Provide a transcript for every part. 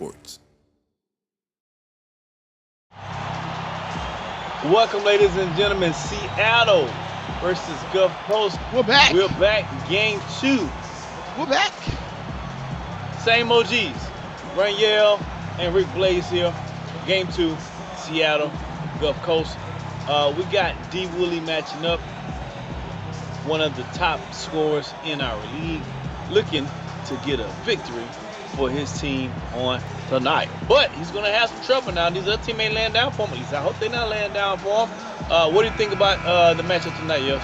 Sports. Welcome, ladies and gentlemen. Seattle versus Gulf Coast. We're back. We're back. Game 2. We're back. Same OGs. Raniel and Rick Blaze here. Game 2. Seattle, Gulf Coast. We got D. Woolley matching up. One of the top scorers in our league. Looking to get a victory for his team on tonight. But he's going to have some trouble now. These other team ain't laying down for him. At least I hope they're not laying down for him. What do you think about the matchup tonight, yo?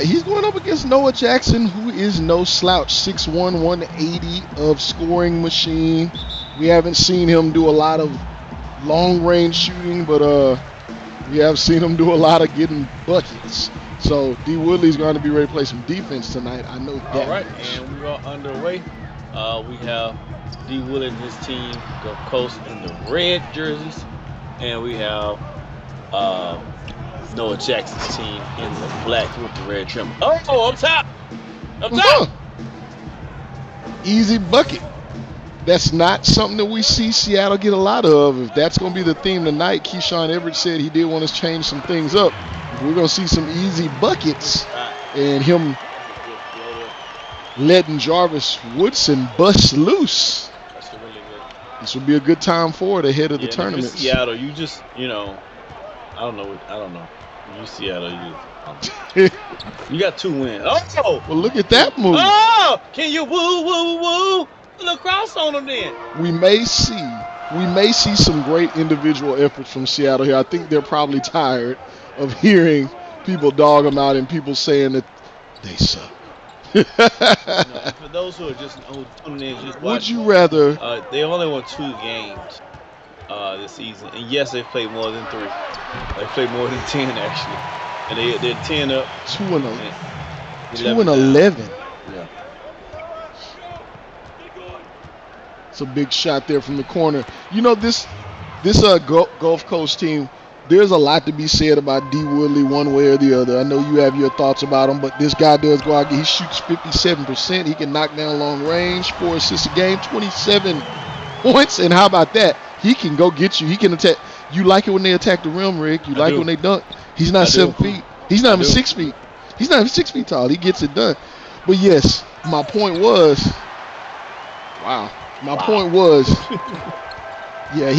He's going up against Noah Jackson, who is no slouch. 6'1", 180 of scoring machine. We haven't seen him do a lot of long-range shooting, but we have seen him do a lot of getting buckets. So D. Woodley's going to be ready to play some defense tonight. I know that. All right, and we are underway. We have D. Woodley and his team, Gulf Coast, in the red jerseys, and we have Noah Jackson's team in the black with the red trim. Oh, up top! Up top! Easy bucket. That's not something that we see Seattle get a lot of. If that's going to be the theme tonight, Keyshawn Everett said he did want to change some things up. We're going to see some easy buckets and him letting Jarvis Woodson bust loose. That's really good. This will be a good time for it ahead of the tournament. Seattle, you just, I don't know. You Seattle, you got 2 wins. Oh! Well, look at that move. Oh! Can you woo? A little cross on them then. We may see some great individual efforts from Seattle here. I think they're probably tired of hearing people dog them out and people saying that they suck. For those who are just tuning in, just watching, would you rather? They only won 2 games this season, and yes, they played more than 3. They played more than 10 actually, and they're 10 up. 2-11. Yeah. It's a big shot there from the corner. This Gulf Coast team, there's a lot to be said about D. Woodley one way or the other. I know you have your thoughts about him, but this guy does go out. He shoots 57%. He can knock down long range, 4 assists a game, 27 points. And how about that? He can go get you. He can attack. You like it when they attack the rim, Rick. You like it when they dunk. He's not 7 feet. He's not even 6 feet. He's not even 6 feet tall. He gets it done. But yes, my point was, yeah,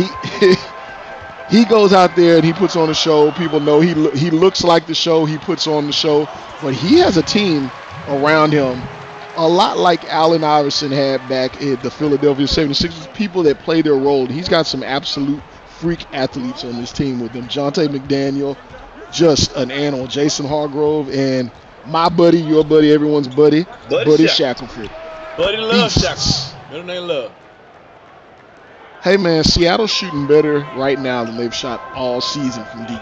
he goes out there and he puts on a show. People know he looks like the show. He puts on the show. But he has a team around him, a lot like Allen Iverson had back at the Philadelphia 76ers, people that play their role. He's got some absolute freak athletes on this team with him. Jonte McDaniel, just an animal. Jason Hargrove, and my buddy, your buddy, everyone's buddy, Buddy Shackelford. Buddy Love Shackelford. Middle name Love. Hey, man, Seattle's shooting better right now than they've shot all season from deep.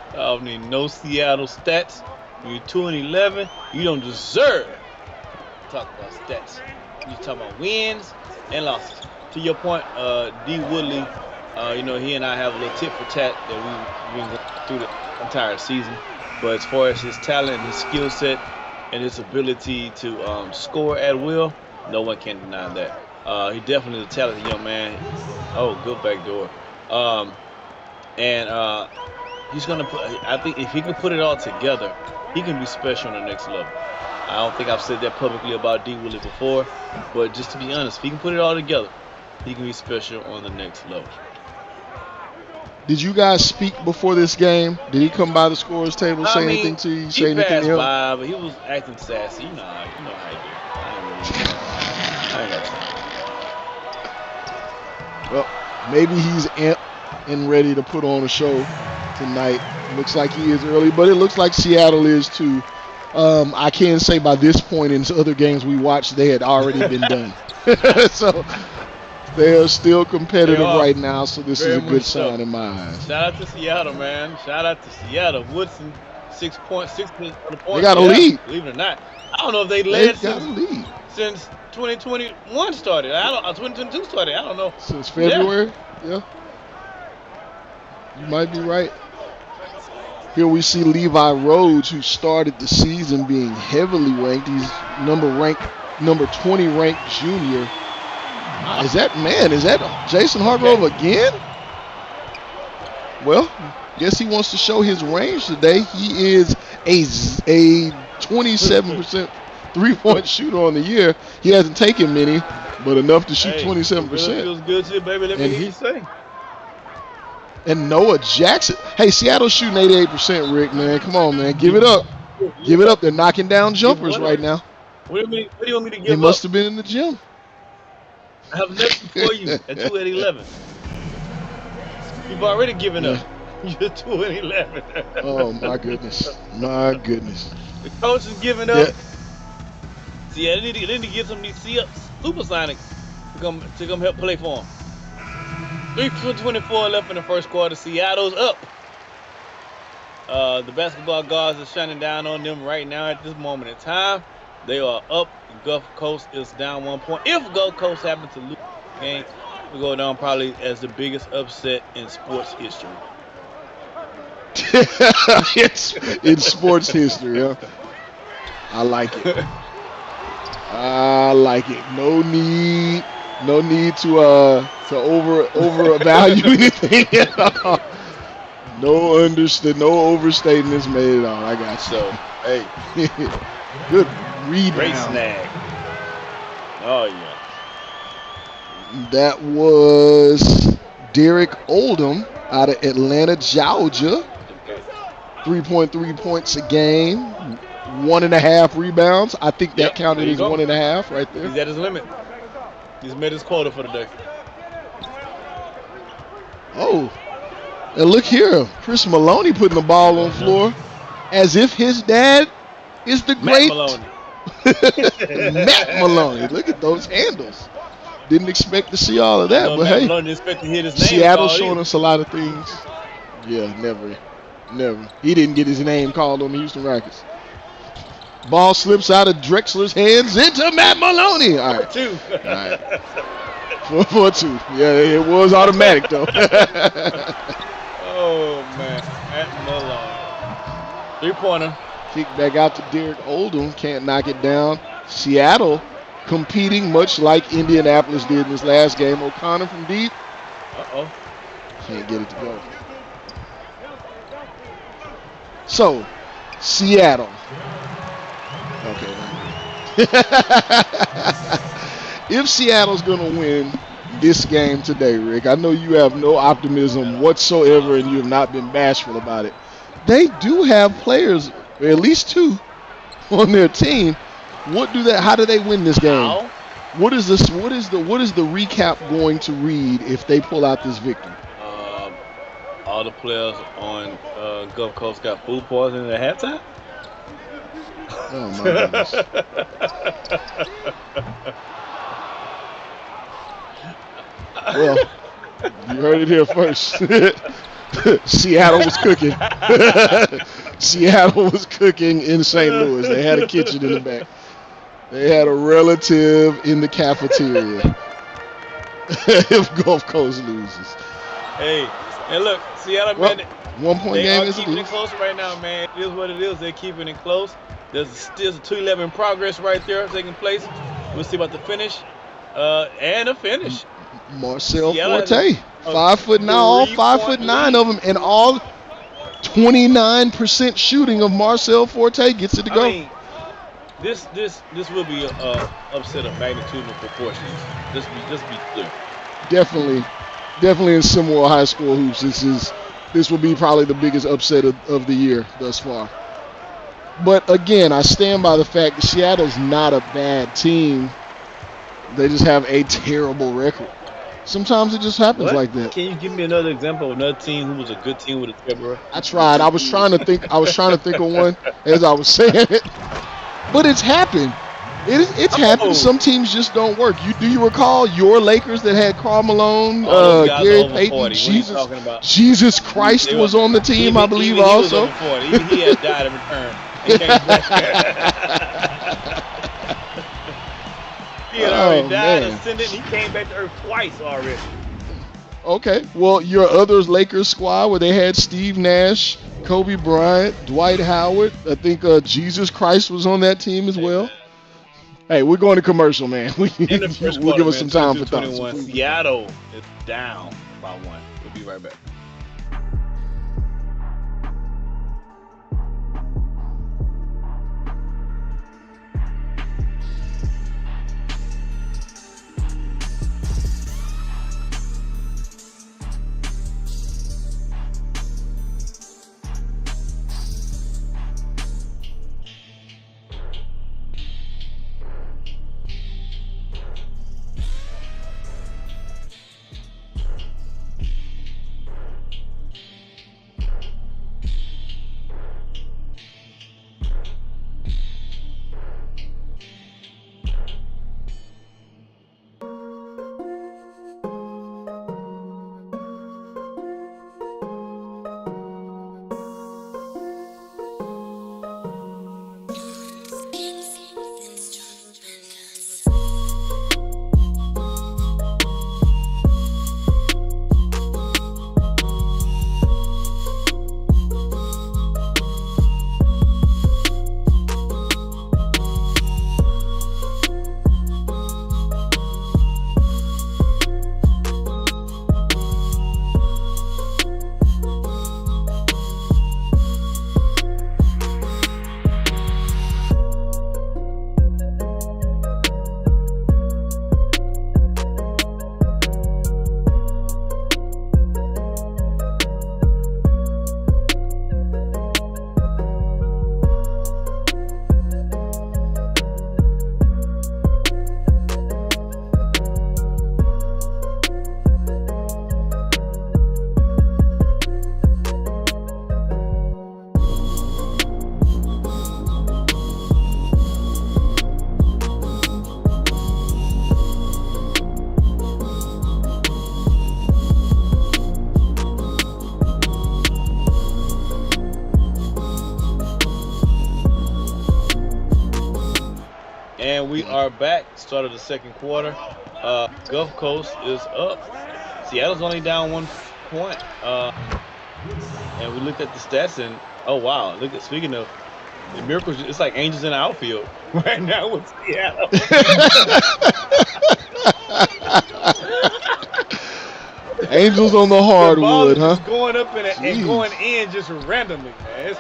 I don't need no Seattle stats. You're 2-11. You don't deserve to talk about stats. You're talking about wins and losses. To your point, D. Woodley, he and I have a little tit for tat that we've been through the entire season. But as far as his talent, his skill set, and his ability to score at will, no one can deny that. He definitely is a talented young man. Oh, good back door. He's gonna put. I think if he can put it all together, he can be special on the next level. I don't think I've said that publicly about D. Woodley before, but just to be honest, if he can put it all together, he can be special on the next level. Did you guys speak before this game? Did he come by the scorer's table, say anything to you? Say anything to him? By, but he was acting sassy. You know how he do. I ain't got time. Well, maybe he's amped and ready to put on a show tonight. Looks like he is early, but it looks like Seattle is too. I can say by this point in other games we watched, they had already been done. So they are still competitive right now, so this is a good sign in my eyes. Shout out to Seattle, man. Shout out to Seattle. Woodson, 6 points. They got a lead. Believe it or not. I don't know if they led since 2021 started. 2022 started. I don't know. Since February? Yeah. You might be right. Here we see Levi Rhodes, who started the season being heavily ranked. He's number 20 ranked junior. Is that Jason Hargrove again? Well, guess he wants to show his range today. He is a 27% three-point shooter on the year. He hasn't taken many, but enough to shoot 27%. Feels good to you, baby. Let me hear you say. And Noah Jackson. Hey, Seattle's shooting 88%, Rick, man. Come on, man. Give it up. Give it up. They're knocking down jumpers right now. What do you want me to give up? They must have been in the gym. I have nothing for you at 2 and 11. You've already given up. You're 2 and 11. Oh, my goodness. My goodness. The coach is giving up. Yeah. See, they need to get some of these Supersonics to come help play for them. 3:24 left in the first quarter. Seattle's up. The basketball guards are shining down on them right now at this moment in time. They are up. Gulf Coast is down 1 point. If Gulf Coast happens to lose the game, will go down probably as the biggest upset in sports history. In sports history, huh? I like it. I like it. No need to overvalue anything at all. No overstating this made at all. I got you. So, hey, good rebound. Great snag. Oh yeah. That was Derek Oldham out of Atlanta, Georgia. 3.3 points a game, 1.5 rebounds. I think that counted as 1.5 right there. He's at his limit. He's made his quota for the day. Oh, and look here. Chris Maloney putting the ball on the floor as if his dad is the great Matt Maloney. Look at those handles. Didn't expect to see all of that, but Matt hey, Maloney didn't expect to hear his name Seattle showing us a lot of things. Yeah, never. He didn't get his name called on the Houston Rockets. Ball slips out of Drexler's hands into Matt Maloney. All right. 2. All right. 4-2. Yeah, it was automatic, though. Oh, man. Matt Maloney. 3-pointer. Kick back out to Derek Oldham. Can't knock it down. Seattle competing much like Indianapolis did in this last game. O'Connor from deep. Uh-oh. Can't get it to go. So, Seattle. Okay. If Seattle's going to win this game today, Rick, I know you have no optimism whatsoever and you have not been bashful about it. They do have players, or at least 2, on their team. How do they win this game? What is the recap going to read if they pull out this victory? All the players on Gulf Coast got food poisoning at halftime. Oh my goodness. Well, you heard it here first. Seattle was cooking. Seattle was cooking in St. Louis. They had a kitchen in the back. They had a relative in the cafeteria. If Gulf Coast loses. Hey, and look, Seattle, man, 1 point game is keeping it close right now, man. It is what it is. They're keeping it close. There's still a 2-11 progress right there taking place. We'll see about the finish. And a finish. Marcel Forte, 5'9", all 5'9" of them, and all 29% shooting of Marcel Forte gets it to go. I mean, this will be a upset of magnitude and proportions. Just be clear. Definitely in SimWorld High School hoops, this will be probably the biggest upset of the year thus far. But again, I stand by the fact that Seattle's not a bad team. They just have a terrible record. Sometimes it just happens like that. Can you give me another example of another team who was a good team with a terrible record? I tried. I was trying to think of one as I was saying it. But it's happened. It's happened. Some teams just don't work. Do you recall your Lakers that had Karl Malone, Gary Payton, Jesus Christ was on the team, I believe, also. He was over 40. He had died in return. He came back. He had already died, ascended, and he came back to earth twice already. Okay. Well, your other Lakers squad where they had Steve Nash, Kobe Bryant, Dwight Howard. I think Jesus Christ was on that team as Hey, well. man. Hey, we're going to commercial, man. In the first We'll quarter, give us man, some time for thoughts. 22-21. Seattle is down by 1. We'll be right back. And we are back. Start of the second quarter. Gulf Coast is up. Seattle's only down 1 point. And we looked at the stats and oh wow! Look at speaking of the miracles, it's like angels in the outfield right now with Seattle. Angels on the The ball hardwood, is huh? just going up and Jeez. going in just randomly, man.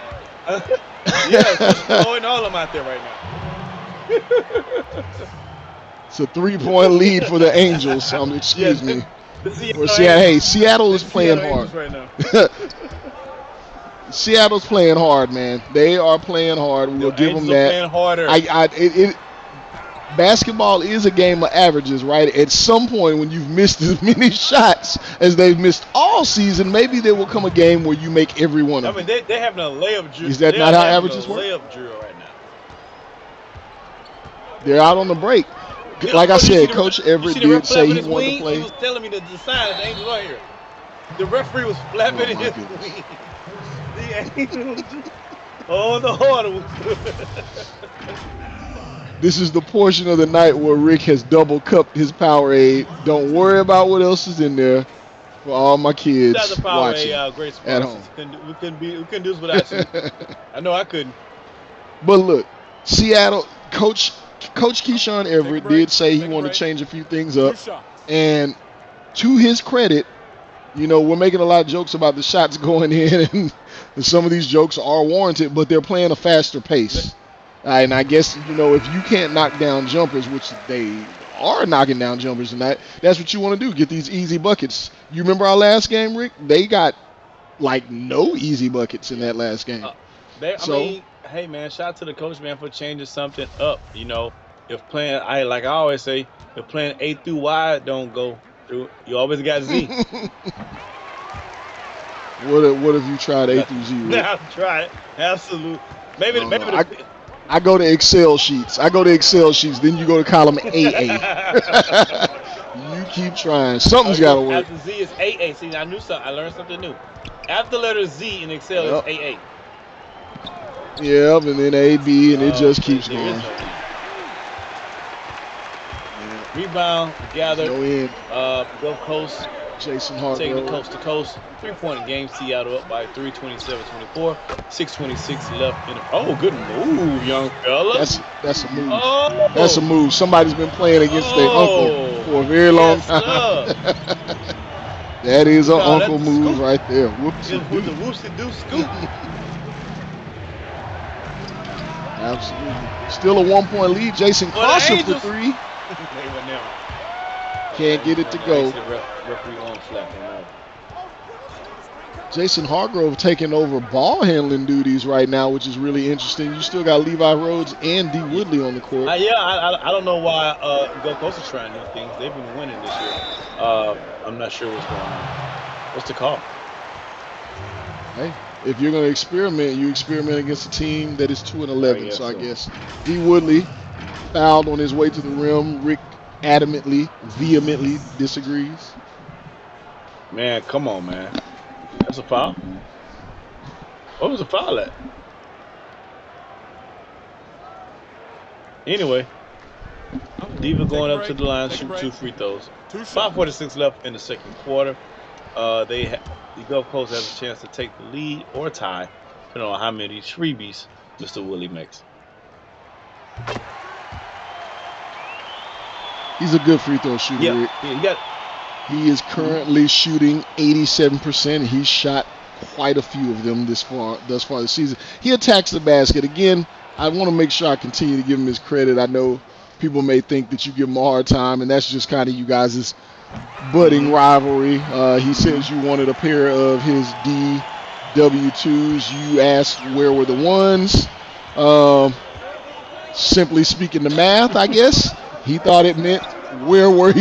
Yeah, it's just blowing all of them out there right now. It's a 3-point lead for the Angels. Excuse me. Or Seattle is playing hard. Right now. Seattle's playing hard, man. They are playing hard. We'll The give Angels them are that. playing harder. Basketball is a game of averages, right? At some point, when you've missed as many shots as they've missed all season, maybe there will come a game where you make every one I of mean, them. they're having a layup drill. Is that They're not how having averages a work? layup drill right now. They're out on the break. You Like know, I you see said, the- Coach you Everett see the ref did say flapping he his wanted to wing? play. He was telling me to decide that the Angels are here. The referee was Oh, flapping my his goodness. wing. The Angels just on the hardwood. This is the portion of the night where Rick has double cupped his Powerade. Don't worry about what else is in there for all my kids Shout out to watching Powerade, great at sponsors. home. We couldn't do this without you. I know I couldn't. But look, Seattle, Coach Keyshawn Everett did say he wanted to change a few things up. And to his credit, you know, we're making a lot of jokes about the shots going in, and some of these jokes are warranted, but they're playing a faster pace. And I guess, you know, if you can't knock down jumpers, which they are knocking down jumpers tonight, that's what you want to do, get these easy buckets. You remember our last game, Rick? They got, like, no easy buckets in that last game. I mean, hey, man, shout out to the coach, man, for changing something up. You know, if playing, like I always say, if playing A through Y don't go through, you always got Z. What have you tried A through Z, Rick? I've tried. Absolutely. Maybe I go to Excel sheets. Then you go to column AA. You keep trying. Something's got to work. After Z is AA. See, I knew something. I learned something new. After letter Z in Excel is AA. Yep, and then AB, and it just keeps going. Rebound gathered. No end. Gulf Coast Jason taking it Hargrove. coast to coast. 3-point game. Seattle up by 3, 27-24. 6:26 left in the. Oh, good move, young fella. That's a move. That's a Oh, move. Somebody's been playing against their uncle oh, for a very long yes, time. sir. That is We an call that uncle the move scoop. right there. With the Whoopsie-doo. whoopsie-doo scoop. Absolutely. Still a 1-point lead. Jason For the Carson for Angels. 3. They were never. Can't get it to go. Referee won't slap him out. Jason Hargrove taking over ball handling duties right now, which is really interesting. You still got Levi Rhodes and D. Woodley on the court. I don't know why Gulf Coast is trying new things. They've been winning this year. I'm not sure what's going on. What's the call? Hey, if you're going to experiment, you experiment against a team that is 2-11. So I guess D. Woodley fouled on his way to the rim. Rick adamantly, vehemently disagrees. Man, come on, man. That's a foul. What was the foul at? Anyway, Diva going up to the line, shoot 2 free throws. 5:46 left in the second quarter. The Gulf Coast has a chance to take the lead or tie, depending on how many freebies Mr. Willie makes. He's a good free throw shooter. Yeah, he is currently shooting 87%. He's shot quite a few of them thus far this season. He attacks the basket. Again, I want to make sure I continue to give him his credit. I know people may think that you give him a hard time, and that's just kind of you guys' budding rivalry. He says you wanted a pair of his DW2s. You asked where were the ones. Simply speaking the math, I guess. He thought it meant where were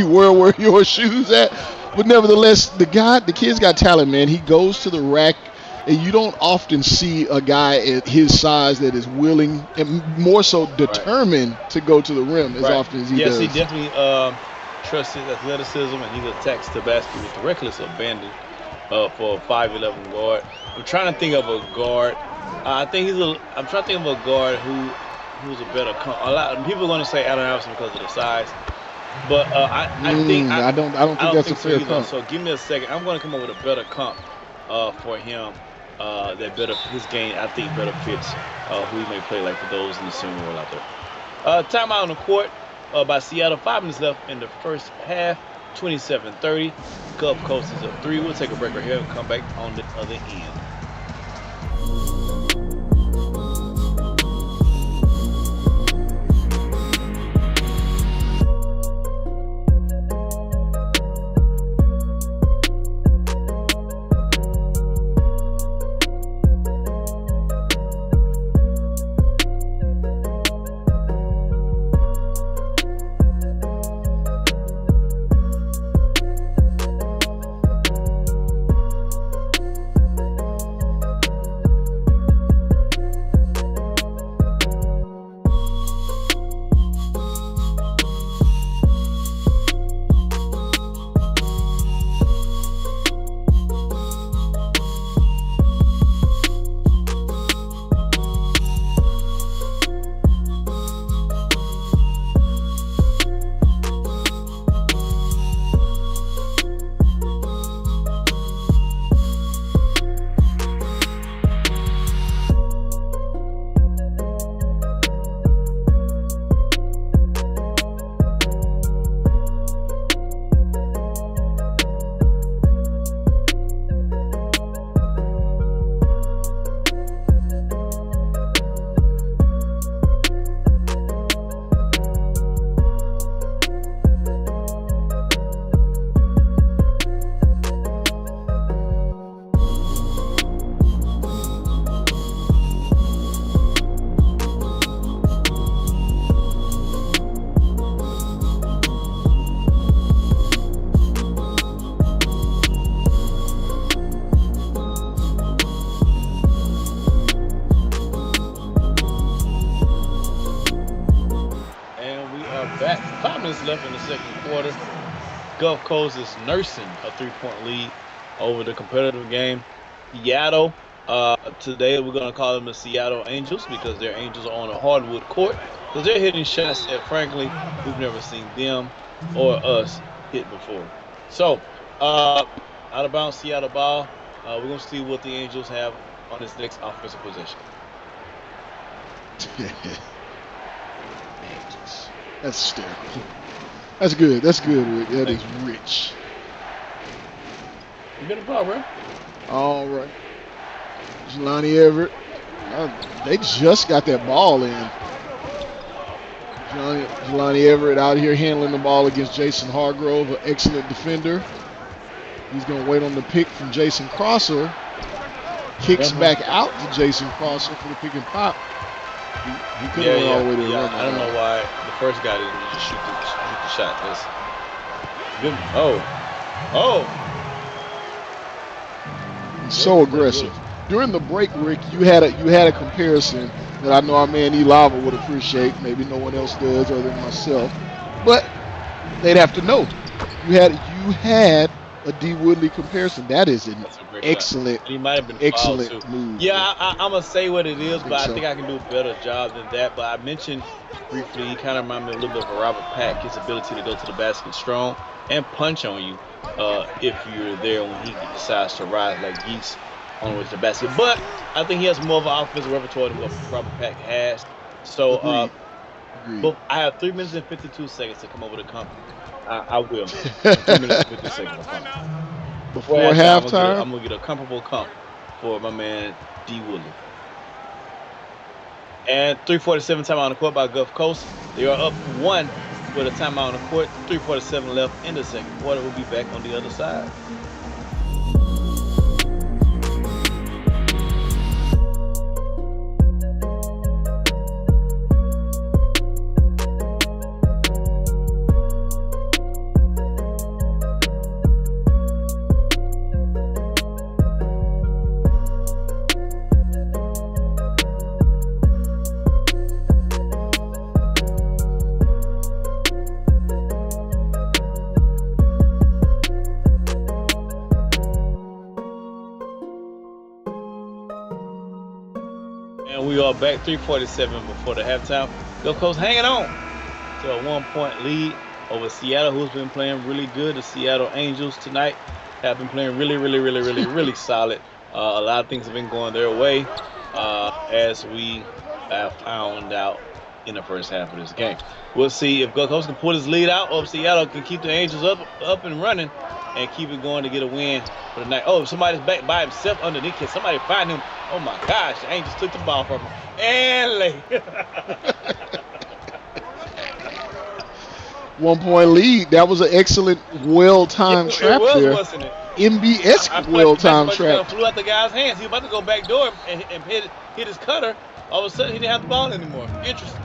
your shoes at? But nevertheless, the kid's got talent, man. He goes to the rack, and you don't often see a guy at his size that is willing and more so determined to go to the rim as often as he does. Yes, he definitely trusts his athleticism, and he attacks the basket with reckless abandon for a 5'11" guard. I'm trying to think of a guard. I'm trying to think of a guard who's a better. A lot of people are going to say Allen Iverson because of the size. But I don't think that's a fair comp. So give me a second. I'm going to come up with a better comp for him. His game I think better fits who he may play like for those in the SimWorld out there. Timeout on the court by Seattle. 5 minutes left in the first half. 27-30. Gulf Coast is up 3. We'll take a break right here and come back on the other end. Back 5 minutes left in the second quarter. Gulf Coast is nursing a 3-point lead over the competitive game. Seattle, today we're going to call them the Seattle Angels because their Angels are on a hardwood court because they're hitting shots that, frankly, we've never seen them or us hit before. So, Out of bounds, Seattle ball. We're gonna see what the Angels have on this next offensive possession. Angels. That's hysterical. That's good. That's good, Rick. That is rich. You get a ball, bro. All right. Jelani Everett. They just got that ball in. Jelani Everett out here handling the ball against Jason Hargrove, an excellent defender. He's going to wait on the pick from Jason Crosser. Kicks back out to Jason Crosser for the pick and pop. He could have went all the way to the run. I don't know why the first guy didn't just shoot the shot. That's good. He's so aggressive. During the break, Rick, you had a comparison that I know our man E. Lava would appreciate. Maybe no one else does other than myself. But they'd have to know. You had a D. Woodley comparison. That is an excellent, he might have been excellent move. Yeah, I'm going to say what it is, but I think I can do a better job than that. But I mentioned briefly, he kind of reminded me a little bit of a Robert Pack, his ability to go to the basket strong and punch on you if you're there when he decides to rise like geese on the way to the basket. But I think he has more of an offensive repertoire than what Robert Pack has. So but I have 3 minutes and 52 seconds to come over to company. I will. 3 minutes and 50 seconds. Before halftime, I'm going to get a comparable comp for my man D. Woodley. And 3:47 timeout on the court by Gulf Coast. They are up 1 with a timeout on the court. 3:47 left in the second quarter. We'll be back on the other side. And we are back 3:47 before the halftime. Gulf Coast hanging on to a 1-point lead over Seattle, who's been playing really good. The Seattle Angels tonight have been playing really solid. A lot of things have been going their way, as we have found out in the first half of this game. We'll see if Gulf Coast can pull his lead out, or if Seattle can keep the Angels up and running and keep it going to get a win for the night. Oh, somebody's back by himself underneath. Can somebody find him? Oh my gosh, the Angels took the ball from him and late. 1-point lead. That was an excellent, well-timed trap there. Wasn't it? MB-esque well-timed trap. Flew out the guy's hands. He was about to go back door and hit his cutter. All of a sudden, he didn't have the ball anymore. Interesting.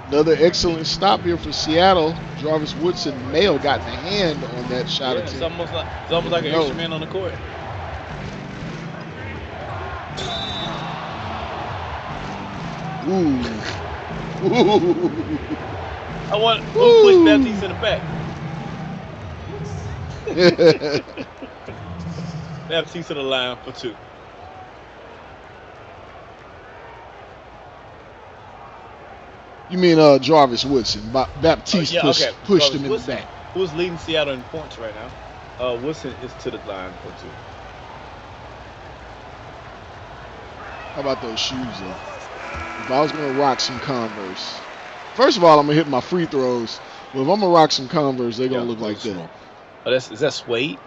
Another excellent stop here for Seattle. Jarvis Woodson may have gotten a hand on that shot attempt. It's almost like an extra man on the court. Ooh. I want to push Baptiste in the back. Baptiste to the line for 2. You mean Jarvis Woodson? Baptiste pushed him in the back. Who's leading Seattle in points right now? Woodson is to the line for 2. How about those shoes, though? If I was going to rock some Converse, first of all, I'm going to hit my free throws. But if I'm going to rock some Converse, they're going to look like that. Oh, is that suede?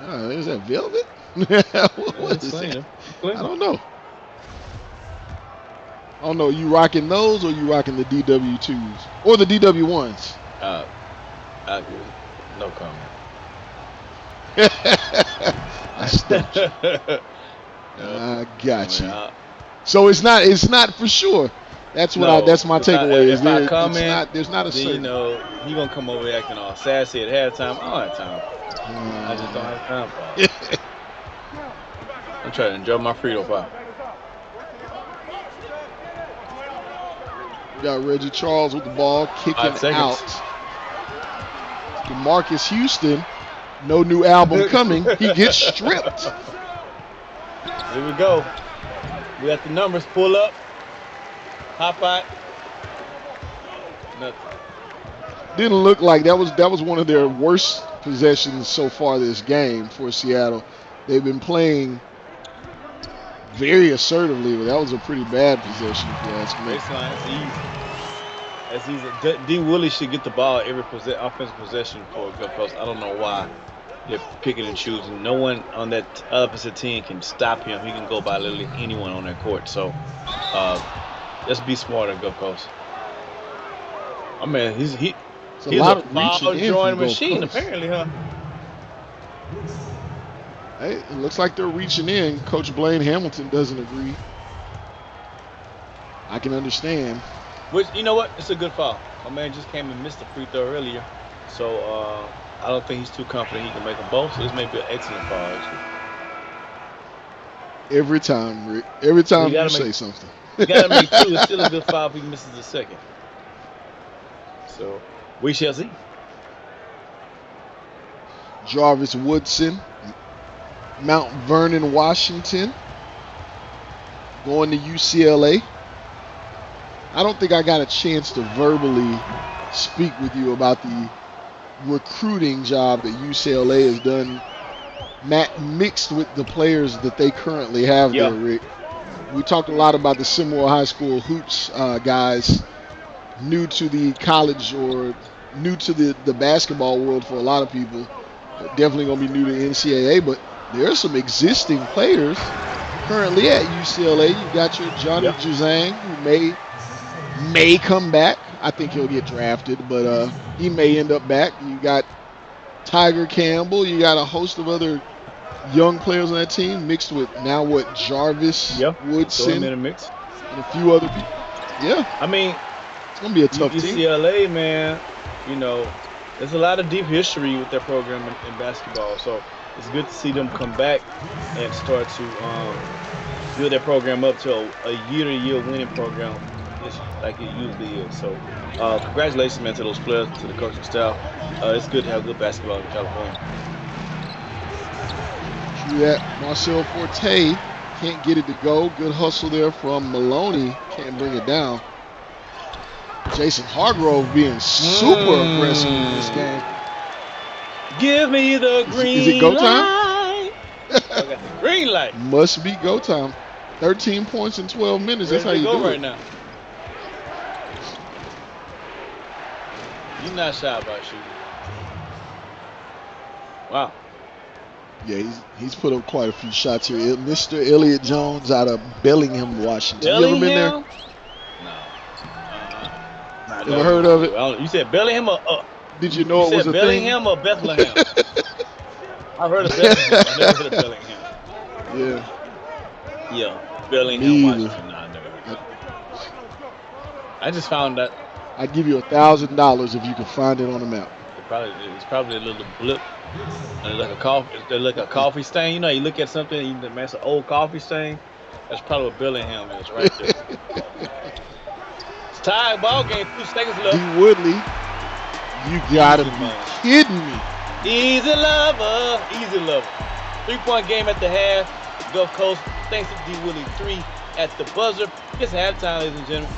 Is that velvet? What is that? I don't know. I don't know. You rocking those, or you rocking the DW2s or the DW1s? No comment. I stumped you. I got you. So it's not for sure. That's what that's my takeaway. There's not a certain. You know, you gonna come over acting all sassy at halftime. I don't have time. I just don't have time for it. I'm trying to enjoy my Frito pop. We got Reggie Charles with the ball kicking out. DeMarcus Houston, no new album coming. He gets stripped. Here we go. We got the numbers. Pull up. Hop out. Nothing. Didn't look like that was one of their worst possessions so far this game for Seattle. They've been playing very assertively, but that was a pretty bad possession if you ask me. Baseline, that's easy. That's easy. D. Willie should get the ball every offensive possession for a Gulf Coast. I don't know why they're picking and choosing. No one on that opposite team can stop him. He can go by literally anyone on their court. So let's be smarter, Gulf Coast. I mean, he's It's a a lot of foul reaching in drawing from Gulf machine, Coast. apparently, huh? Hey, it looks like they're reaching in. Coach Blaine Hamilton doesn't agree. I can understand. Which, you know what? It's a good foul. My man just came and missed a free throw earlier. So I don't think he's too confident he can make them both. So this may be an excellent foul, actually. Every time, Rick. Every time you say make, something. You got to make two. It's still a good foul if he misses the second. So we shall see. Jarvis Woodson, Mount Vernon, Washington, going to UCLA. I don't think I got a chance to verbally speak with you about the recruiting job that UCLA has done, mixed with the players that they currently have there, Rick. We talked a lot about the SimWorld High School hoops guys, new to the college or new to the basketball world for a lot of people. Definitely going to be new to NCAA, but there are some existing players currently at UCLA. You got your Johnny Juzang, who may come back. I think he'll get drafted, but he may end up back. You got Tiger Campbell. You got a host of other young players on that team, mixed with Jarvis Woodson in a mix. And a few other people. Yeah. I mean, it's going to be a tough team. UCLA, man, you know, there's a lot of deep history with their program in basketball. So it's good to see them come back and start to build their program up to a year-to-year winning program like it usually is. So congratulations, man, to those players, to the coaching staff. It's good to have good basketball in California. True that. Marcel Forte can't get it to go. Good hustle there from Maloney. Can't bring it down. Jason Hargrove being super aggressive in this game. Give me the green Is it go time? I got the green light. Must be go time. 13 points in 12 minutes. That's how you do right it. Now. You're not shy about shooting. Wow. Yeah, he's put up quite a few shots here. Mr. Elliott Jones out of Bellingham, Washington. Bellingham? You ever been there? No. Ever heard of it? You said Bellingham or did you know it was a Bellingham thing? or Bethlehem? I've heard of Bethlehem. I never heard of Bellingham. Yeah, Bellingham, Washington. No, I never heard of it. I just found that. I'd give you $1,000 if you could find it on the map. It's probably a little blip. Like a coffee stain. You know, you look at something and you man, it's an old coffee stain. That's probably what Bellingham is right there. It's tied ball game, 2 seconds left. D. Woodley, you gotta be kidding me. Easy lover. 3-point game at the half. Gulf Coast, thanks to D. Woodley, 3 at the buzzer. It's halftime, ladies and gentlemen.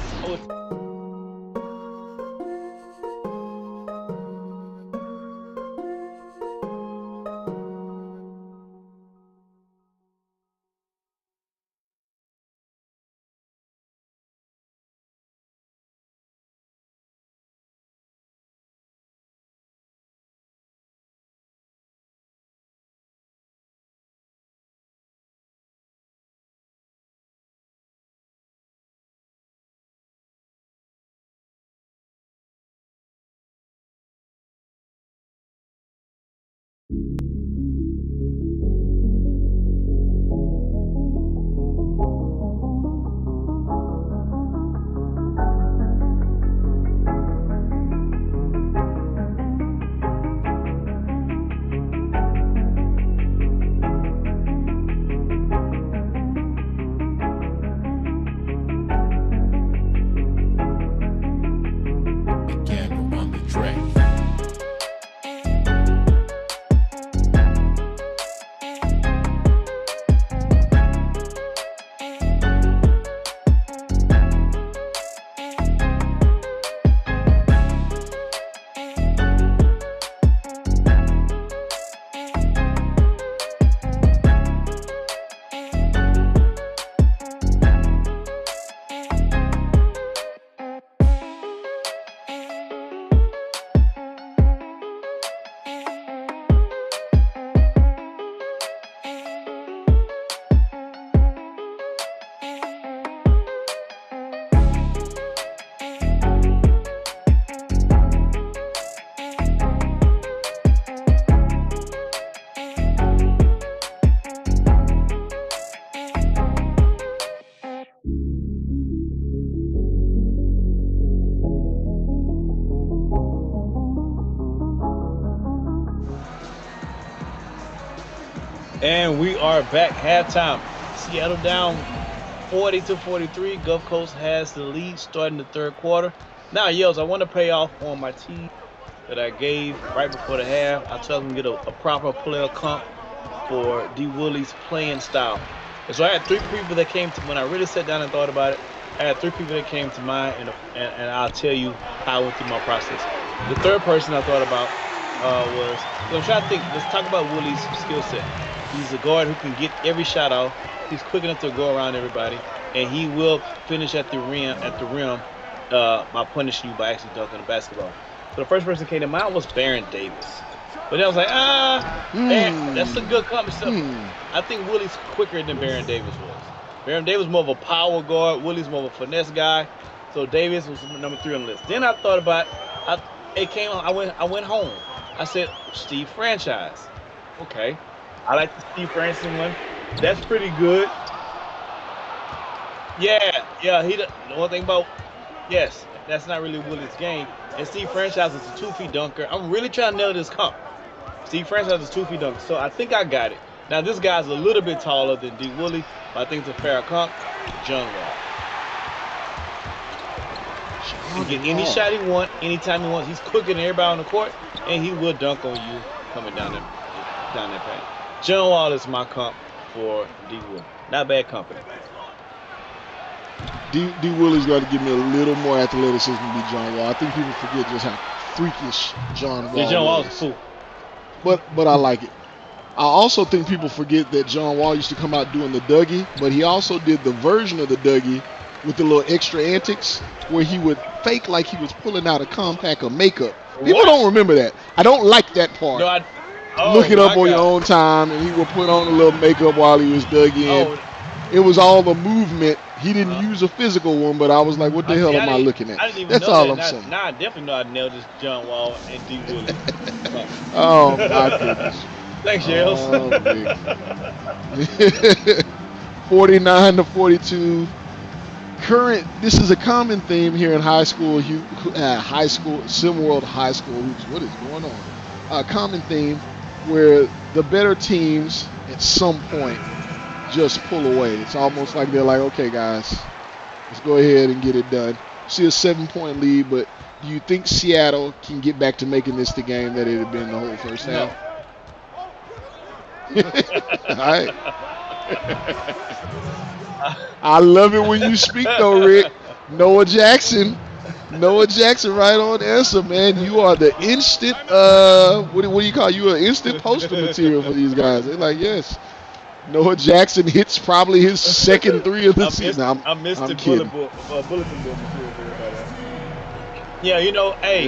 And we are back halftime. Seattle down 40-43. Gulf Coast has the lead starting the third quarter. Now, Yells, I want to pay off on my team that I gave right before the half. I told them to get a proper player comp for D. Willie's playing style. And so I had three people that came to when I really sat down and thought about it. I had three people that came to mind, and I'll tell you how I went through my process. The third person I thought about was I'm trying to think. Let's talk about Willie's skill set. He's a guard who can get every shot off. He's quick enough to go around everybody, and he will finish at the rim. By punishing you by actually dunking the basketball. So the first person that came to mind was Baron Davis. But then I was like, that's a good comp stuff. I think Willie's quicker than Baron Davis was. Baron Davis was more of a power guard. Willie's more of a finesse guy. So Davis was number 3 on the list. Then I thought about it came on. I went home. I said Steve Franchise. Okay, I like the Steve Franchise one. That's pretty good. Yeah. The one thing about yes, that's not really Willie's game. And Steve Franchise is a 2 feet dunker. I'm really trying to nail this comp. Steve Franchise is 2 feet dunker, so I think I got it. Now this guy's a little bit taller than D. Willie, but I think it's a fair comp. John Wall. He can get any shot he wants, anytime he wants. He's quicker than everybody on the court, and he will dunk on you coming down that path. John Wall is my comp for D. Willie. Not bad company. D. Willie's got to give me a little more athleticism to be John Wall. I think people forget just how freakish John Wall John Wall is. is cool. But I like it. I also think people forget that John Wall used to come out doing the Dougie, but he also did the version of the Dougie with the little extra antics where he would fake like he was pulling out a compact of makeup. People don't remember that. I don't like that part. No, Look it up on your own time, and he would put on a little makeup while he was Dougie. It was all the movement. He didn't use a physical one, but I was like, what the hell am I looking at? That's all I'm saying. Now I definitely know I nailed this John Wall and D. Willie. Oh, my goodness. Thanks, Yales. 49-42. This is a common theme here in SimWorld high school hoops. What is going on? A common theme where the better teams at some point just pull away. It's almost like they're like, okay, guys, let's go ahead and get it done. See a 7-point lead, but do you think Seattle can get back to making this the game that it had been the whole first half? All right. I love it when you speak, though, Rick. Noah Jackson right on answer, man. You are the instant, what do you call it? You are instant poster material for these guys. They're like, yes. Noah Jackson hits probably his second 3 of the season. I'm Mr. Bulletin board material for everybody. Yeah, hey,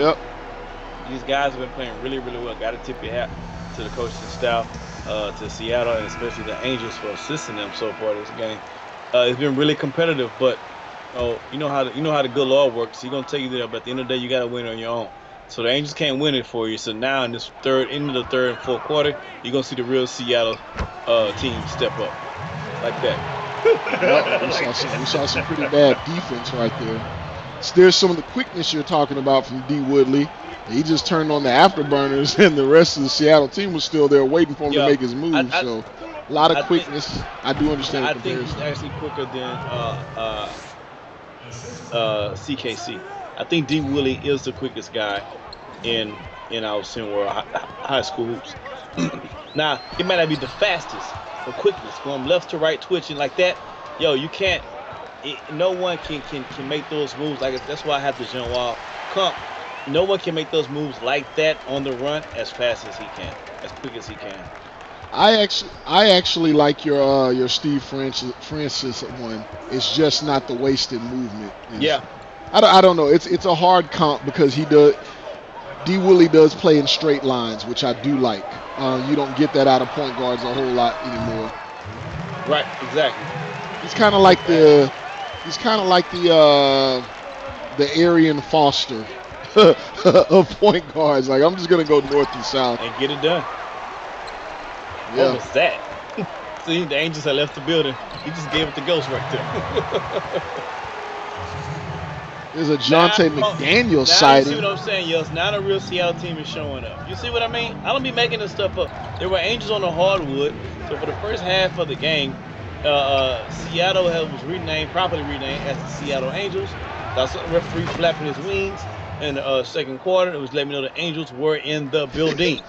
these guys have been playing really, really well. Got to tip your hat to the coaching staff, to Seattle, and especially the Angels for assisting them so far this game. It's been really competitive, but you know how the good Lord works. He's gonna take you there, but at the end of the day, you got to win on your own. So the Angels can't win it for you. So now in this end of the third and fourth quarter, you're gonna see the real Seattle team step up like that. We saw some pretty bad defense right there. So there's some of the quickness you're talking about from D. Woodley. He just turned on the afterburners, and the rest of the Seattle team was still there waiting for him to make his move. So a lot of quickness. I do understand. I think he's actually quicker than CKC. I think D. Willie is the quickest guy in our SimWorld high school hoops. Now, it might not be the fastest, but quickness, going left to right, twitching like that, you can't. No one can make those moves like that's why I have the John Wall comp. No one can make those moves like that on the run as fast as he can, as quick as he can. I actually like your Steve Francis one. It's just not the wasted movement. I don't know. It's a hard comp because D. Willie does play in straight lines, which I do like. You don't get that out of point guards a whole lot anymore. Right, exactly. He's kind of like the Arian Foster of point guards. Like, I'm just gonna go north and south and get it done. Yeah. What was that? See, the Angels had left the building. He just gave it to Ghost right there. There's a Now, Jonte McDaniel now you see sighting. what I'm saying, yes. Now the real Seattle team is showing up. You see what I mean? I don't be making this stuff up. There were Angels on the hardwood. So for the first half of the game, Seattle was properly renamed as the Seattle Angels. That's the referee flapping his wings in the second quarter. It was letting me know the Angels were in the building.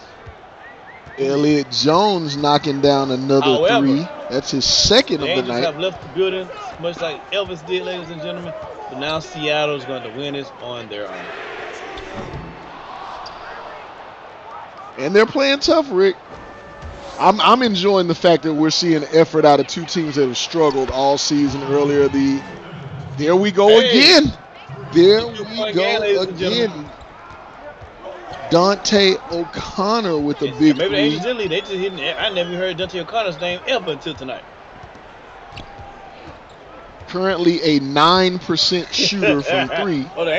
Elliott Jones knocking down another However, 3. That's his second the of the Angels night. have left the building, much like Elvis did, ladies and gentlemen. But now Seattle is going to win this on their own. And they're playing tough, Rick. I'm enjoying the fact that we're seeing effort out of two teams that have struggled all season earlier. There we go again. There we go again. Dante O'Connor with a big Maybe the three. Angels in lead. They just hitting. I never heard Dante O'Connor's name ever until tonight. Currently a 9% shooter from 3. Oh, the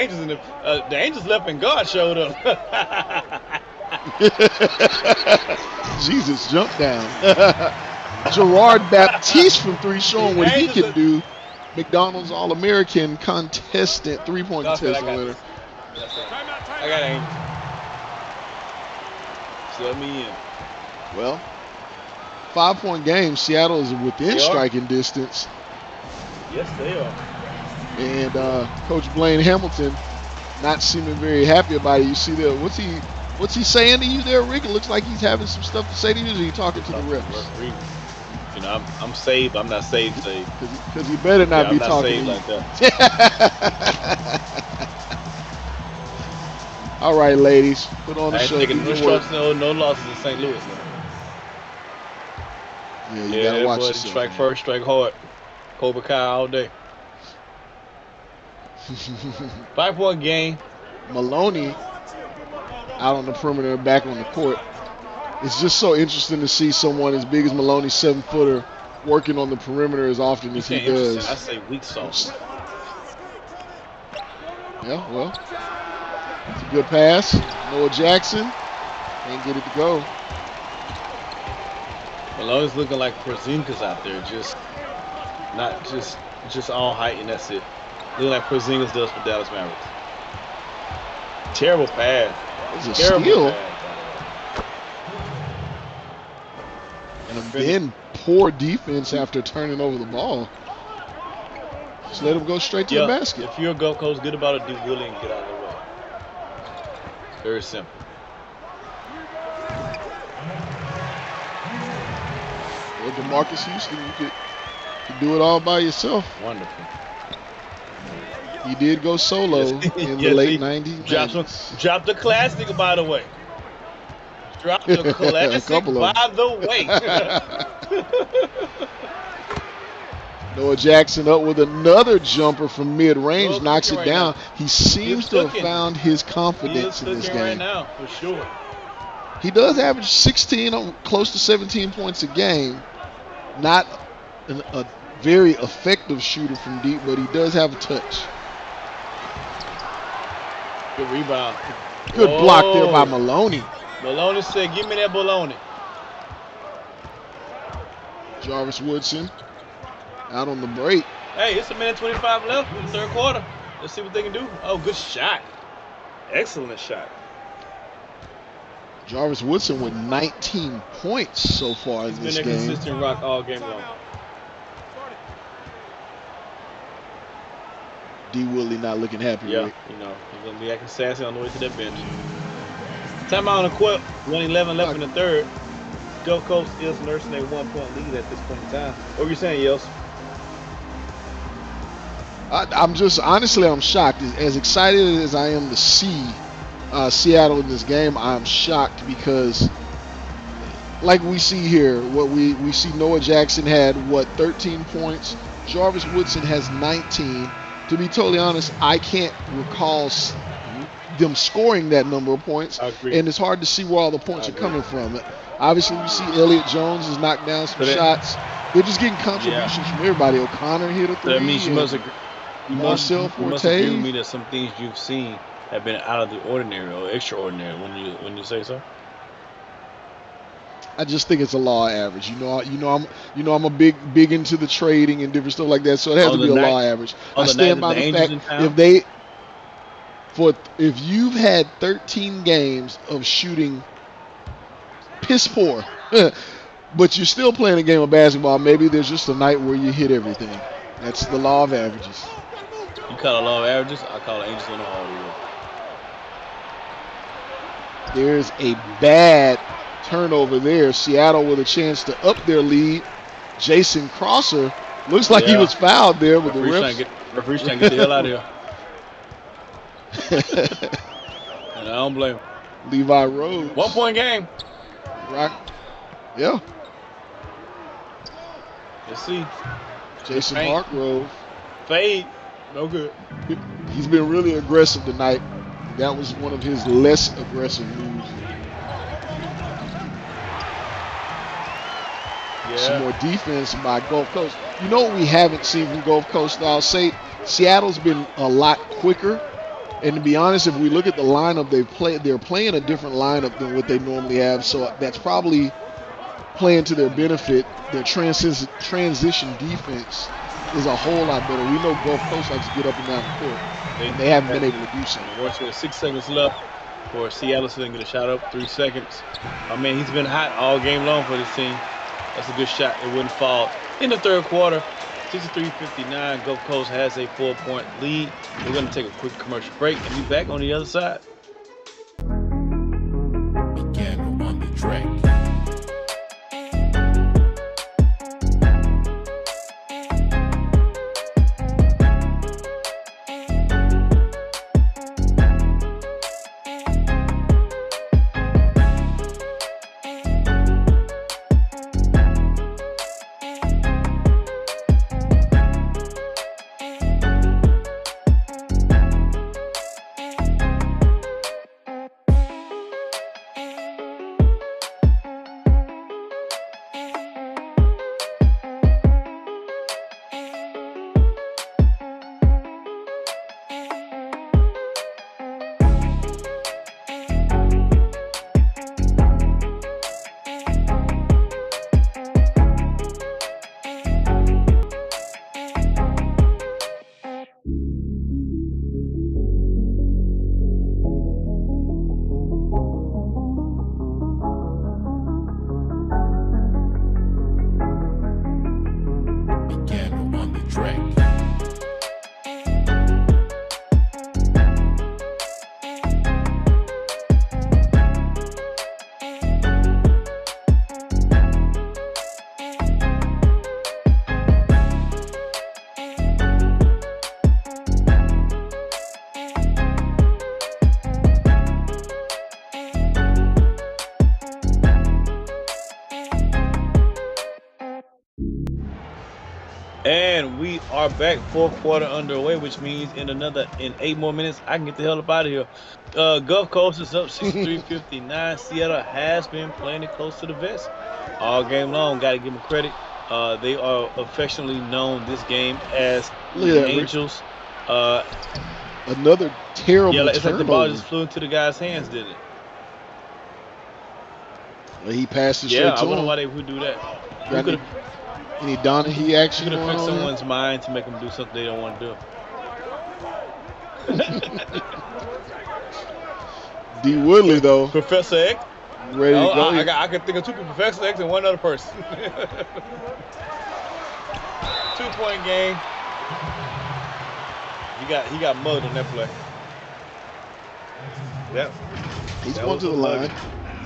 Angels left and God showed up. Jesus, jump down. Gerard Baptiste from 3 showing what he can do. McDonald's All-American contestant, 3-point contestant winner. I got Angels. Let me in. Well, 5-point game. Seattle is within striking distance. Yes, they are. And Coach Blaine Hamilton not seeming very happy about it. You see there, what's he saying to you there, Rick? It looks like he's having some stuff to say to you. Or is he talking to the refs? You know, I'm saved. I'm not saved. Because you better not be talking to like that. All right, ladies, put on the show. No losses in St. Louis. Yeah, you gotta watch yourself. Strike first, strike hard. Cobra Kai all day. 5-point game. Maloney out on the perimeter, back on the court. It's just so interesting to see someone as big as Maloney, 7-footer, working on the perimeter as often as he does. I say weak sauce. Yeah, well, it's a good pass. Noah Jackson can't get it to go. Maloney's looking like Porzingis out there, just all height and that's it. Looking like Porzingis does for Dallas Mavericks. Terrible pass. It's a steal. Pass. And then poor defense after turning over the ball. Just let him go straight to the basket. If you're a Gulf Coast, good about it, do Willie and get out of the way. Very simple. Well, DeMarcus Houston, you could do it all by yourself. Wonderful. He did go solo in the late 90s. Dropped the classic, by the way. Dropped the classic, by the way. Noah Jackson up with another jumper from mid-range, knocks it down. He seems to have found his confidence in this game. Right now, for sure. He does average 16, close to 17 points a game. Not a very effective shooter from deep, but he does have a touch. Good rebound. Good block there by Maloney. Maloney said, give me that bologna. Jarvis Woodson out on the break. Hey, it's 1:25 left in the third quarter. Let's see what they can do. Oh, good shot. Excellent shot. Jarvis Woodson with 19 points so far in this game. He's been a consistent rock all game long. D. Willie not looking happy. Yeah, right? you know, he's going to be acting sassy on the way to that bench. Timeout on the court. 1:11 left in the third. Gulf Coast is nursing a 1-point lead at this point in time. What were you saying, Yels? I'm shocked. As excited as I am to see Seattle in this game, I'm shocked because, like we see here, what we see Noah Jackson had, 13 points. Jarvis Woodson has 19. To be totally honest, I can't recall them scoring that number of points, and it's hard to see where all the points are coming from. Obviously, we see Elliott Jones has knocked down some shots. They're just getting contributions from everybody. O'Connor hit a 3. That means you must agree. Marcel Forte. You must agree with me that some things you've seen have been out of the ordinary or extraordinary. When you say so. I just think it's a law average. I'm a big into the trading and different stuff like that. So it has to be a law average. I stand by the fact if you've had 13 games of shooting piss poor, but you're still playing a game of basketball, maybe there's just a night where you hit everything. That's the law of averages. You call it law of averages, I call it angels on the hardwood. There's a bad turnover there. Seattle with a chance to up their lead. Jason Crosser looks like he was fouled there with the refs. Referee's trying to get the hell out of here. And I don't blame him. Levi Rhodes. 1 point game. Right. Yeah. Let's see. Jason Hargrove. Fade. No good. He's been really aggressive tonight. That was one of his less aggressive moves. Yeah. Some more defense by Gulf Coast. You know what we haven't seen from Gulf Coast? I'll say Seattle's been a lot quicker. And to be honest, if we look at the lineup they're playing a different lineup than what they normally have. So that's probably playing to their benefit. Their transition defense is a whole lot better. We know Gulf Coast likes to get up and down the court. They haven't been able to do so. With 6 seconds left for Seattle, so they can get a shot up. 3 seconds. I mean, he's been hot all game long for this team. That's a good shot. It wouldn't fall. In the third quarter, 63-59. Gulf Coast has a 4-point lead. We're going to take a quick commercial break and be back on the other side. Again on the track. And we are back, fourth quarter underway, which means in 8 more minutes, I can get the hell up out of here. Gulf Coast is up 63-59. Seattle has been playing it close to the vest all game long. Got to give them credit. They are affectionately known this game as the Angels. Another terrible turnover. It's like the ball just flew into the guy's hands, didn't it? Well, he passed it straight to him. I wonder why they would do that. Any Donahue action? Could have fixed someone's mind to make them do something they don't want to do. D. Woodley, though. Professor X. Ready to go. I can think of 2 people, Professor X and one other person. 2-point game. He got mugged on that play. Yep. He's going to the line.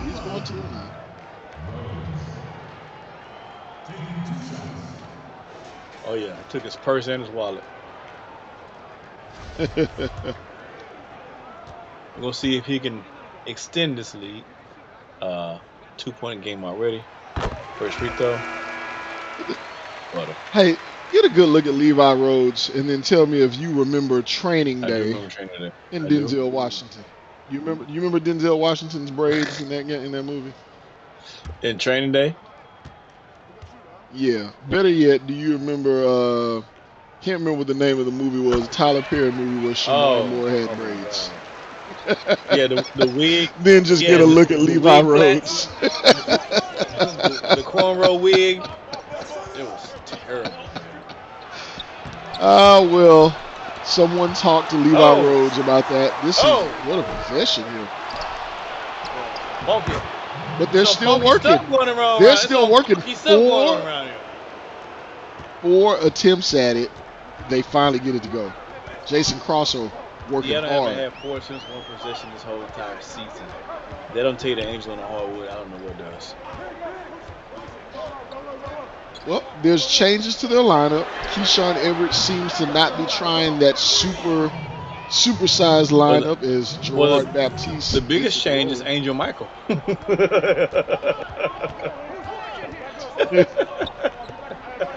He's going to the line. Oh yeah, took his purse and his wallet. We're gonna see if he can extend this lead. 2-point game already. First free throw. Hey, get a good look at Levi Rhodes and then tell me if you remember Training Day in Denzel Washington. You remember Denzel Washington's braids in that movie? In Training Day? Yeah. Better yet, do you remember? Can't remember what the name of the movie was. Tyler Perry movie where Shemar Moore had braids. Yeah, the wig. Then just get a look at Levi Rhodes. The cornrow wig. It was terrible. Well, Someone talked to Levi Oh. Rhodes about that. This Oh. is what a possession here. Funky. But they're So still funky working. stuff going around. They're There's still some working. funky stuff going on around here. 4 attempts at it. They finally get it to go. Jason Crosser working Yeah, I hard. haven't had 4 attempts, 1 possession this whole entire season. They don't take the Angels on the hardwood. I don't know what does. Well, there's changes to their lineup. Keyshawn Everett seems to not be trying that supersized lineup as Gerard Baptiste. The biggest change is Angel Michael.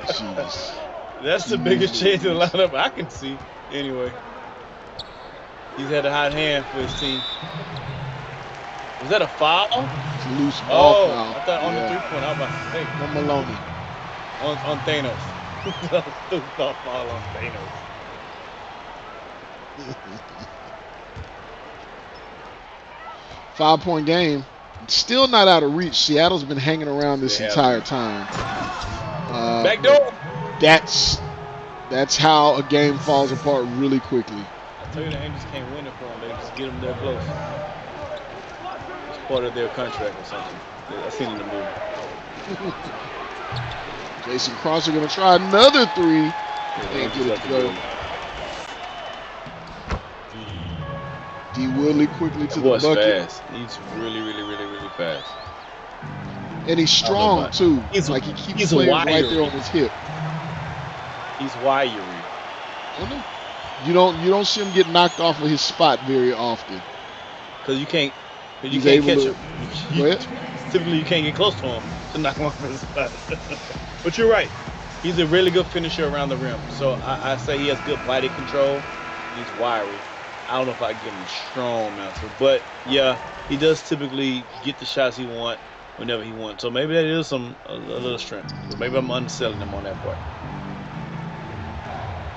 Jeez. That's the biggest change in the lineup I can see. Anyway, he's had a hot hand for his team. Was that a foul? It's a loose ball foul. I thought on the 3-point. I was about to say. On Maloney. On Thanos. Loose ball foul on Thanos. 5-point game. Still not out of reach. Seattle's been hanging around this entire time. Back door. That's how a game falls apart really quickly. I tell you, the Angels can't win it for them. They just get them there close. It's part of their contract or something. I seen it in the movie. Jason Crosser going to try another 3. Can't get it to go. D. Woodley quickly to the bucket. Fast. He's really fast. And he's strong too. He keeps players right there on his hip. He's wiry. You don't see him get knocked off of his spot very often. Because you can't catch him. Typically you can't get close to him to knock him off his spot. But you're right. He's a really good finisher around the rim. So I say he has good body control. He's wiry. I don't know if I give him a strong answer, but yeah, he does typically get the shots he wants whenever he wants. So maybe that is a little strength. But maybe I'm underselling him on that part.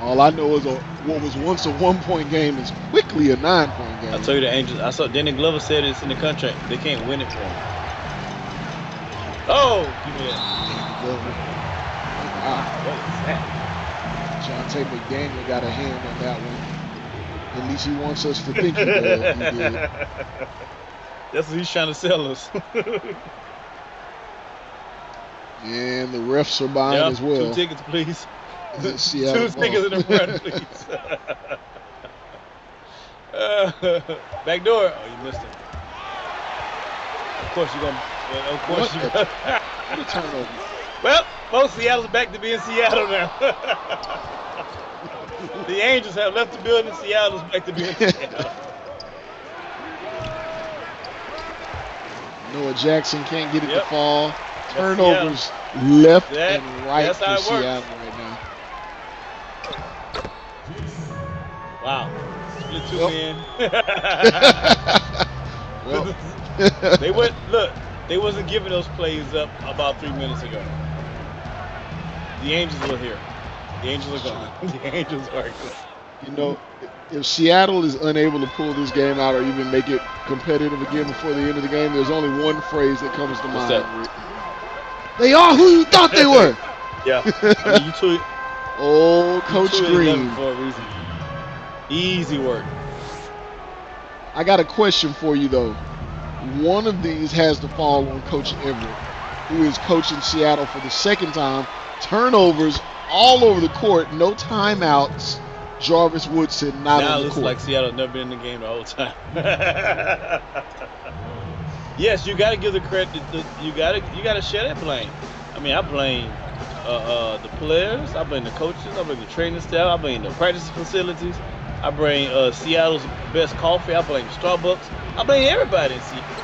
All I know is what was once a 1-point game is quickly a 9-point game. I tell you, the Angels. I saw Danny Glover said it's in the contract. They can't win it for him. Oh, give me that. Wow. What is that? Jonte McDaniel got a hand on that one. At least he wants us to think he did. That's what he's trying to sell us. And the refs are buying as well. 2 tickets, please. 2 tickets in the front, please. Back door. Oh, you missed him. Of course you're going to. Of course you're going to. What a turnover. Well, folks, Seattle's back to being Seattle now. The Angels have left the building. Seattle's back to being Seattle. Noah Jackson can't get it to fall. Turnovers left and right for Seattle right now. Wow. Split 2 men. They wasn't giving those plays up about 3 minutes ago. The Angels were here. The Angels are gone. The Angels are gone. You know, if Seattle is unable to pull this game out or even make it competitive again before the end of the game, there's only one phrase that comes to mind. They are who you thought they were. Yeah. I mean, Coach Green. For a reason. Easy work. I got a question for you, though. One of these has to fall on Coach Everett, who is coaching Seattle for the second time. Turnovers all over the court, no timeouts. Jarvis Woodson not on the court. Now it looks like Seattle never been in the game the whole time. Yes, you got to give the credit. You got to share that blame. I mean, I blame the players. I blame the coaches. I blame the training staff. I blame the practice facilities. I blame Seattle's best coffee. I blame Starbucks. I blame everybody in Seattle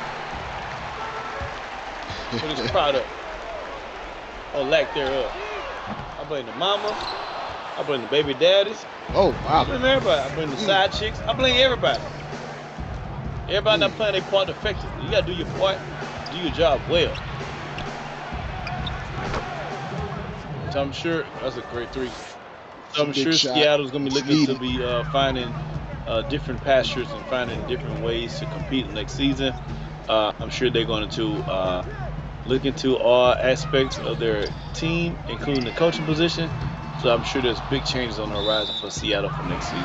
for this product or lack thereof. I blame the mamas. I blame the baby daddies. Oh, wow. I blame everybody. I blame the side chicks. I blame everybody. Everybody not playing their part effectively. You got to do your part, do your job well. So I'm sure that's a great 3. So I'm sure Seattle's going to be looking to be finding different pastures and finding different ways to compete next season. I'm sure they're going to look into all aspects of their team, including the coaching position. So I'm sure there's big changes on the horizon for Seattle for next season.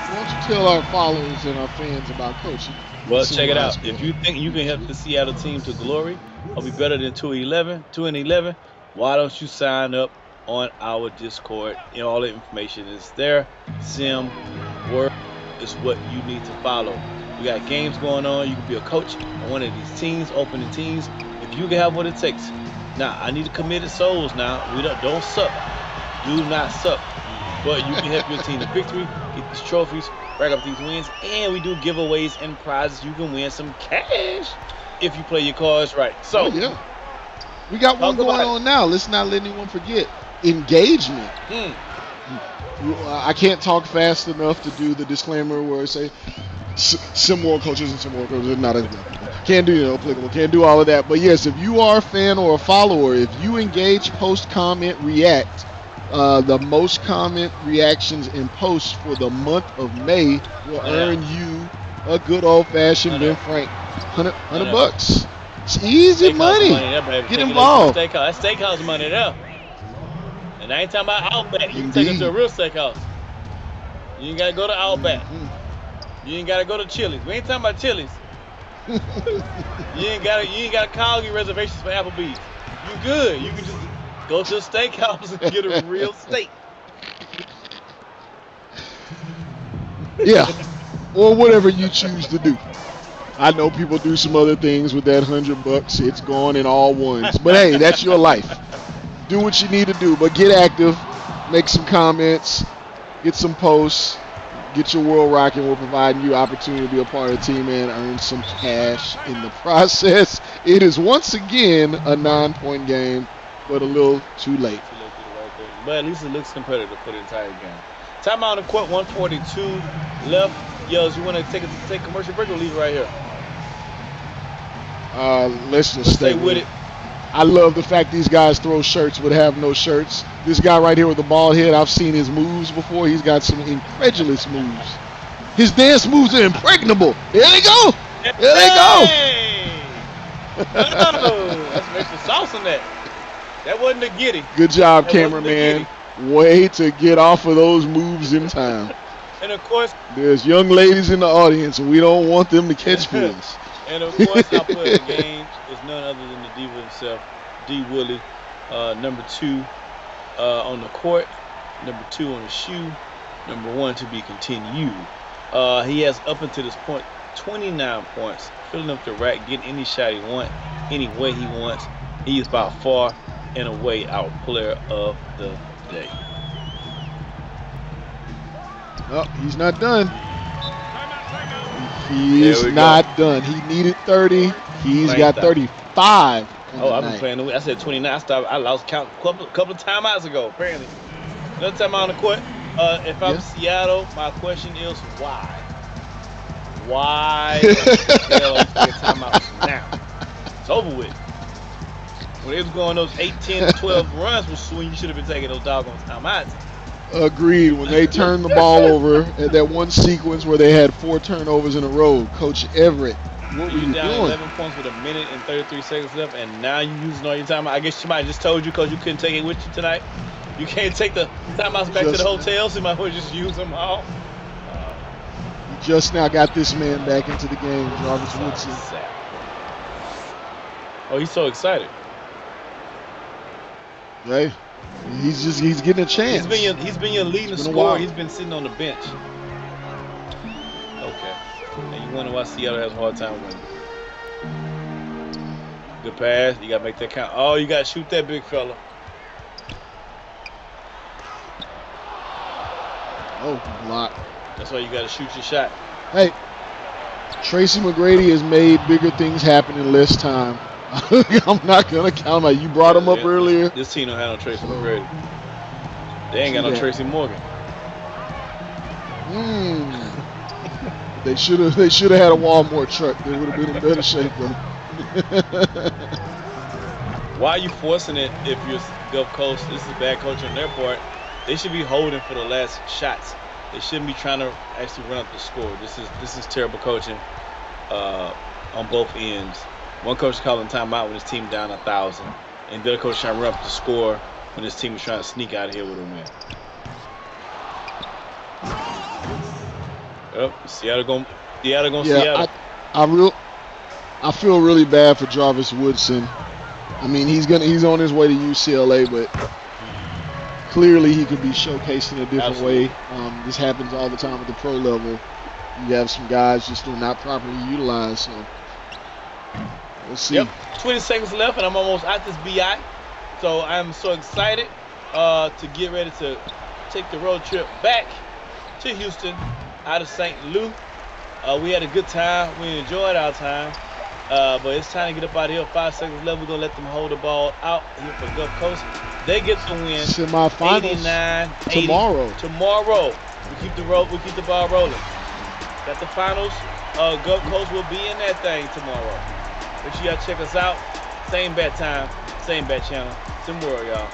Why don't you tell our followers and our fans about coaching? Well, check it out. If you think you can help the Seattle team to glory or be better than 2-11, why don't you sign up on our Discord? You know, all the information is there. SimWorld is what you need to follow. We got games going on. You can be a coach on one of these teams, opening teams. If you can have what it takes. Now, I need committed souls now. We don't suck. Do not suck. But you can help your team to victory, get these trophies, rack up these wins, and we do giveaways and prizes. You can win some cash if you play your cards right. So, yeah. We got one going on now. Let's not let anyone forget. Engagement. I can't talk fast enough to do the disclaimer where I say SimWorld coaches and SimWorld coaches are not applicable. Can't do applicable. Can't do all of that. But yes, if you are a fan or a follower, if you engage, post, comment, react, the most comment reactions and posts for the month of May will earn you a good old-fashioned Ben Frank $100. It's easy money. Get involved. That's steakhouse money there. And I ain't talking about Outback. You can take it to a real steakhouse. You ain't got to go to Outback. You ain't got to go to Chili's. We ain't talking about Chili's. You ain't got to call your reservations for Applebee's. You good. You can just go to a steakhouse and get a real steak. Yeah. Or whatever you choose to do. I know people do some other things with that $100. It's gone in all ones. But hey, that's your life. Do what you need to do, but get active, make some comments, get some posts, get your world rocking. We're providing you opportunity to be a part of the team and earn some cash in the process. It is once again a 9-point game, but a little too late. But at least it looks competitive for the entire game. Time out on the court, 142 left. Yells, you want to take a commercial break or leave it right here? Let's just stay with it. I love the fact these guys throw shirts but have no shirts. This guy right here with the bald head, I've seen his moves before. He's got some incredulous moves. His dance moves are impregnable. There they go. There they go. Oh, let's make some sauce on that. That wasn't a giddy. Good job, cameraman. Way to get off of those moves in time. And of course, there's young ladies in the audience, and we don't want them to catch feelings. And of course, our player of the game is none other than the Diva himself, D. Willie, number 2 on the court, number 2 on the shoe, number 1 to be continued. He has up until this point 29 points, filling up the rack, getting any shot he wants, any way he wants. He is by far and away our player of the day. Oh, he's not done. He is not done. He needed 30. He's got 35. Oh, I've been playing. I said 29. I lost count a couple of timeouts ago, apparently. Another time on the court. If I'm Seattle, my question is why? Why the hell are you taking timeouts now? It's over with. When they was going those 8, 10, 12 runs was when you should have been taking those doggone timeouts. Agreed. When they turned the ball over at that one sequence where they had 4 turnovers in a row, Coach Everett, what were you down doing? 11 points with 1 minute and 33 seconds left, and now you're using all your time. I guess somebody just told you because you couldn't take it with you tonight. You can't take the timeouts back to the hotel, so you might as well just use them all. You just now got this man back into the game, Jarvis Woodson. Oh, he's so excited. Right. He's getting a chance. He's been your leading scorer. He's been sitting on the bench. Okay. And you wonder why Seattle has a hard time winning. Good pass. You gotta make that count. Oh, you gotta shoot that big fella. Oh, block. That's why you gotta shoot your shot. Hey, Tracy McGrady has made bigger things happen in less time. I'm not gonna count out. You brought him up earlier. This team don't have no Tracy McGrady. They ain't got no Tracy Morgan. They should have had a Walmart truck. They would have been in better shape though. Why are you forcing it if you're Gulf Coast? This is bad coaching on their part. They should be holding for the last shots. They shouldn't be trying to actually run up the score. This is terrible coaching on both ends. One coach is calling timeout when his team down 1,000, and the other coach trying to run up the score when this team is trying to sneak out of here with a win. Yep, Seattle going Seattle. I feel really bad for Jarvis Woodson. I mean, he's on his way to UCLA, but clearly he could be showcased in a different way. This happens all the time at the pro level. You have some guys just are not properly utilized. So we'll see. Yep, 20 seconds left, and I'm almost at this BI. So I'm so excited to get ready to take the road trip back to Houston out of St. Louis. We had a good time. We enjoyed our time. But it's time to get up out of here. 5 seconds left. We're going to let them hold the ball out here for Gulf Coast. They get the win. Semifinals 89-80. Tomorrow. We keep the ball rolling. Got the finals. Gulf Coast will be in that thing tomorrow. Make sure y'all check us out. Same bat time, same bat channel. SimWorld, y'all.